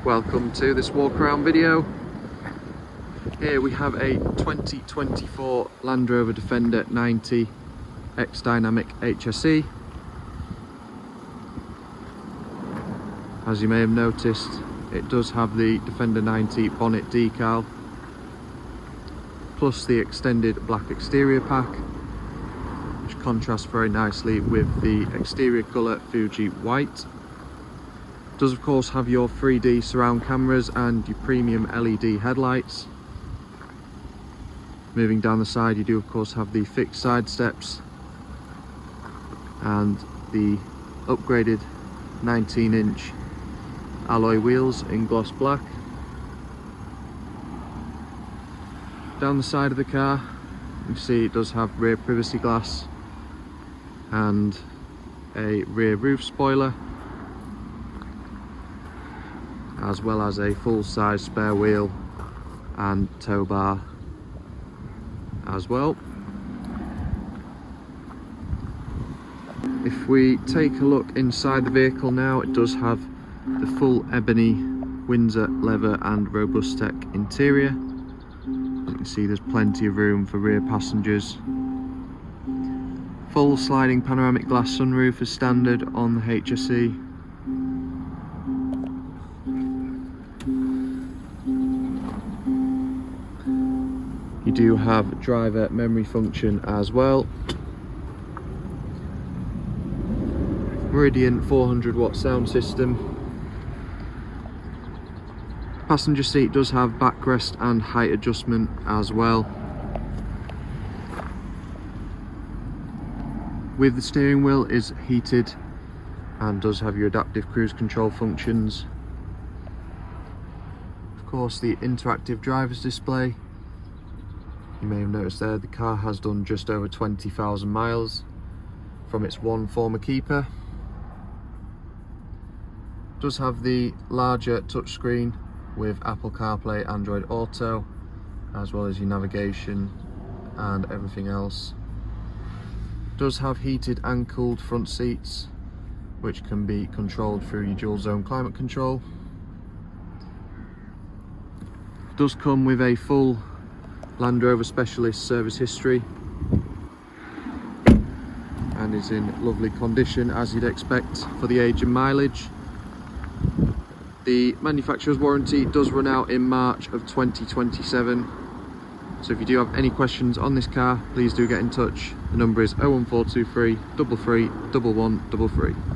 Welcome to this walk around video. Here we have a 2024 Land Rover Defender 90 X-Dynamic HSE. As you may have noticed, it does have the Defender 90 bonnet decal, plus the extended black exterior pack, which contrasts very nicely with the exterior colour Fuji White. It does of course have your 3D surround cameras and your premium LED headlights. Moving down the side, you do of course have the fixed side steps and the upgraded 19-inch alloy wheels in gloss black. Down the side of the car, you can see it does have rear privacy glass and a rear roof spoiler, as well as a full-size spare wheel and tow bar as well. If we take a look inside the vehicle now, it does have the full ebony Windsor leather and Robustec interior. As you can see, there's plenty of room for rear passengers. Full sliding panoramic glass sunroof is standard on the HSE. You do have driver memory function as well. Meridian 400-watt sound system. Passenger seat does have backrest and height adjustment as well. With the steering wheel is heated and does have your adaptive cruise control functions. Of course, the interactive driver's display. You may have noticed there the car has done just over 20,000 miles from its one former keeper. It does have the larger touchscreen with Apple CarPlay and Android Auto, as well as your navigation and everything else. It does have heated and cooled front seats, which can be controlled through your dual zone climate control. It does come with a full Land Rover Specialist service history and is in lovely condition as you'd expect for the age and mileage. The manufacturer's warranty does run out in March of 2027, so if you do have any questions on this car, please do get in touch. The number is 01423 33 1133.